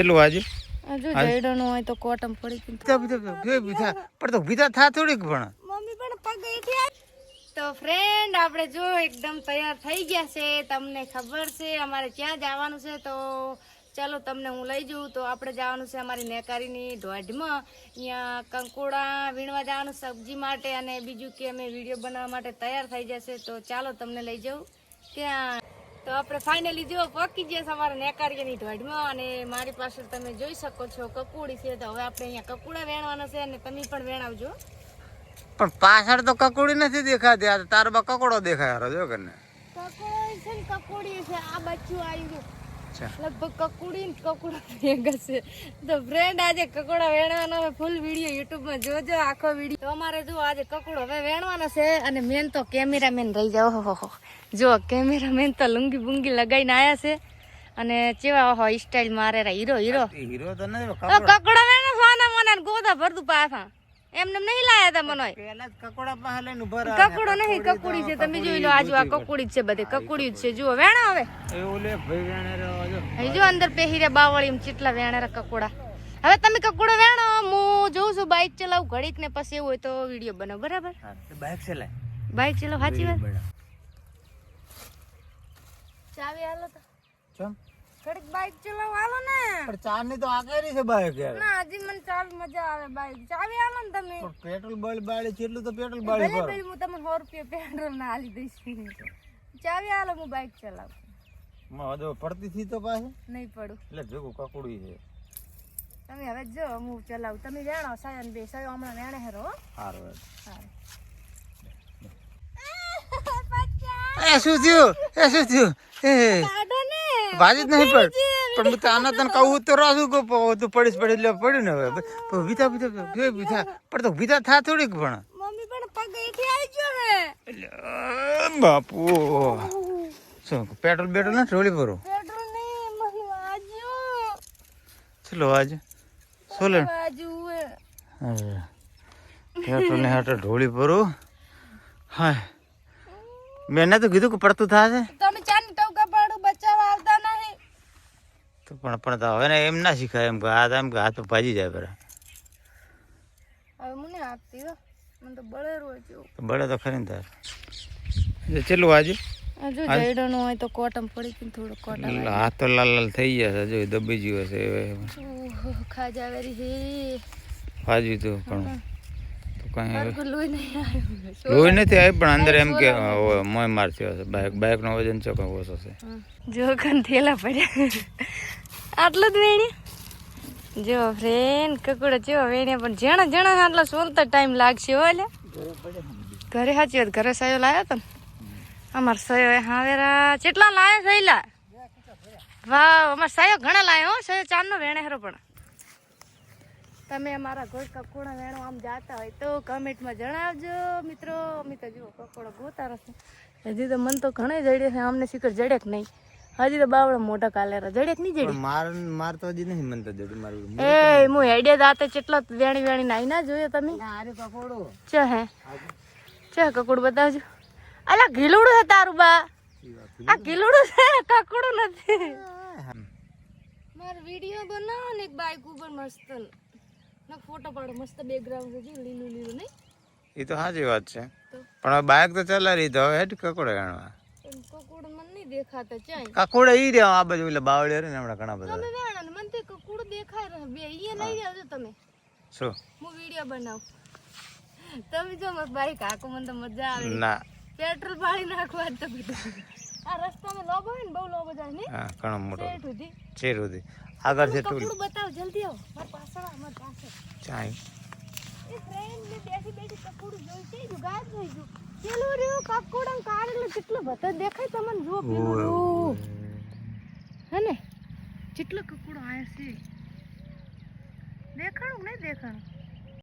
ચલો આજે જો જઈડો નો હોય તો કોટમ પડી પણ તો વિધા થા થોડીક પણ મમ્મી પણ પગ એઠી તો ફ્રેન્ડ આપણે જો એકદમ તૈયાર થઈ ગયા છે. તમને ખબર છે અમારે ક્યાં જવાનું છે, તો ચાલો તમને હું લઈ જાઉં. તો આપણે જવાનું છે અમારી નેકારીની ઢોઢમાં. અહીંયા કંકોડા વીણવા જવાનું સબ્જી માટે, અને બીજું કે અમે વિડીયો બનાવવા માટે તૈયાર થઈ જશે. તો ચાલો તમને લઈ જાઉં ત્યાં. તો આપણે ફાઇનલી જો પકી ગયા છે અમારા નેકારીની ઢોઢમાં, અને મારી પાસે તમે જોઈ શકો છો કકુડી છે. તો હવે આપણે અહીંયા કકુડા વેણવાના છે, અને તમે પણ વેણાવજો. પણ પાછળ તો કકોડી નથી દેખાતી. આ તારો બા કકોડો દેખાય હારો જો કરને. કકોડી છે ને કકોડી છે. આ બચ્ચું આવ્યું લગભગ કકુડી ને કકોડા ભેગા છે. તો ફ્રેન્ડ આજે કકોડા વેણવાનો ફૂલ વિડીયો યુટ્યુબ માં જોજો આખો વિડીયો. તો અમારે જો આજે કકોડો હવે વેણવાનો છે, અને મેન તો કેમેરામેન રહી જાવ. હો જો કેમેરામેન તો લુંગી બુંગી લગાઈને આયા છે, અને ચેવા હો સ્ટાઇલ મારે હીરો હીરો હીરો તો નથી. કકોડા વેણો સોના મોના ગોદા ભરતું પાછા એમને નહીં લાયા તા મનોય. પેલા જ કકોડા પાસે લઈને ઉભા રહે. કકોડો નહીં કકોડી છે. તમે જોઈ લો આજુ આ કકોડી જ છે, બધે કકોડી જ છે. જુઓ વેણા હવે એ ઓલે ભાઈ વેણે રહ્યો જો. અહીં જો અંદર પહેરી રહ્યા બાવળી ચેટલા વેણેરા કકોડા. હવે તમે કકોડો વેણો, હું જોઉં છું બાઇક ચલાવું ઘડીક ને પછી એવું હોય તો વિડીયો બનાવ. બરાબર બાઇક ચલાય. બાઇક ચલાવ સાચી વાત. ચાવી હાલો તો ચમ ઘડીક બાઇક ચલાવ હાલો ને. પણ ચાર ની તો આકેરી છે બાઇક યાર. ના હજી મને ચાલ મજા આવે બાઇક. ચાવી હાલો ને તમે. પણ પેટ્રોલ બાળી બાળી કેટલું તો પેટ્રોલ બાળી ભલે ભલે હું તમને 100 રૂપિયા પેટ્રોલ ના આલી દઈશ. ચાવી હાલો હું બાઇક ચલાવું. માં જો પડતી થી તો પાસે નહીં પડું એટલે ભેગું કકોડી છે. તમે હવે જો હું ચલાવું, તમે વેણો. સાયન બે સાયો હમણાં વેણે હેરો. સારું સારું. એ શું થયું? એ શું થયું? એ ભાજી જ નહીં પડ. પણ હું તો આના તને કહું તો રાસું તું પડીશ પડી એટલે પડ્યું ને. હવે વિધા વિધા વિધા પણ તો વિધા થા થોડીક પણ મમ્મી પણ પગ એઠી આવી ગયો હે. એટલે બાપુ શું પેટ્રોલ બેટ્રોલ ના ટ્રોલી ભરો. પેટ્રોલ નહીં મહી વાજ્યો. ચલો આજ સોલે વાજ્યું પેટ્રોલ ને હાટો ઢોળી ભરો. હા મેં તો કીધું કે પડતું થશે. તમે ચાની ટોકા પાડું બચાવવા આવતા નહીં. તો પણ હવે ને એમ ના શીખાય. એમ કે હાથ પર ભાજી જાય બરા. હવે મને આપતી હો, મને તો બળેરો છે. બળે તો ખરી ને તાર. ચલો આજે જો જઈડો નો હોય તો કોટમ પડી કે થોડો કોટા. હાથ તો લાલ લાલ થઈ ગયા છે. જો દબી ગયો છે. ખાજા વેરી હે ભાજી તો પણ કઈ લોહી નહીં આવ્યું. લોહી નથી આવી પણ અંદર એમ કે મોય માર થયો છે. બાઇક નો વજન ચોખ્ખો ઓછો છે. જો કન થેલા પડ્યા આટલું જ વેણી. જો ફ્રેન્ડ કકડો જેવો વેણ્યા, પણ જેણા જેણા આટલા સોલતા ટાઈમ લાગશે. હો લે ઘરે સાચી વાત. ઘરે સયો લાવ્યો તો ને અમાર સયો હાવેરા કેટલા લાયા સહેલા. વાહ અમાર સયો ઘણા લાયા. હો સયો ચાર નો વેણે હરો. પણ તમે અમારા ઘર કકોડા વેણો આમ જાતા હોય તો કમેન્ટમાં જણાવજો મિત્રો. અમે તો જુઓ કકોડા ગોતા રહેશે. હજી તો મન તો ઘણા જડે છે. અમને શીખર જડેક નહીં. હજી તો બાવડા મોટા કાલેરા જડેક નહીં જડે. માર તો હજી નહીં મન તો જડી મારું. એ હું હેડે દાતે કેટલા વેણી વેણી નાઈ ના જોયો તમે. છે હે છે કકોડ બતાવજો. અલા ઘીલુડું છે તારું બા. આ ઘીલુડું છે કકોડું નથી. મારો વિડીયો બનાવો ને એક બાઈક ઉપર મસ્ત ના ફોટો પાડો. મસ્ત બેકગ્રાઉન્ડ છે લીલું લીલું નહીં. એ તો સાચી વાત છે. પણ બાઇક તો ચલા રહી તો હવે કકોડા ગણવા. કકોડ મને નહીં દેખાતા. ચાઈ કકોડા ઈ રહ્યા આ બાજુ એટલે બાવળી ને હમણાં ઘણા બધા. તમે વેણા ને મને તે કકોડ દેખાય રહે. બે ઈ લઈ આવજો તમે. શું હું વિડીયો બનાવું. તમે જો મત બાઈક આકો મને તો મજા આવે. ના પેટ્રોલ પાડી નાખવા તો આ રસ્તામાં લોબો હોય ને બહુ લોબો જાય ને. હા ઘણો મોટો ચેર સુધી ચેર સુધી આગળ છે ટોલ. કકોડ બતાવ જલ્દી આવો. માર પાછળ માર પાછળ ચાઈ એ ફ્રેન્ડ ને બેસી બેસી કકોડ જોઈ છે. જો ગાયબ થઈ ગયું. પેલું રહ્યું કકોડ આમ કાઢેલો કેટલો ભતો દેખાય તમને. જો પેલું હે ને કેટલો કકોડ આયા છે. દેખાણું નહીં દેખાણું.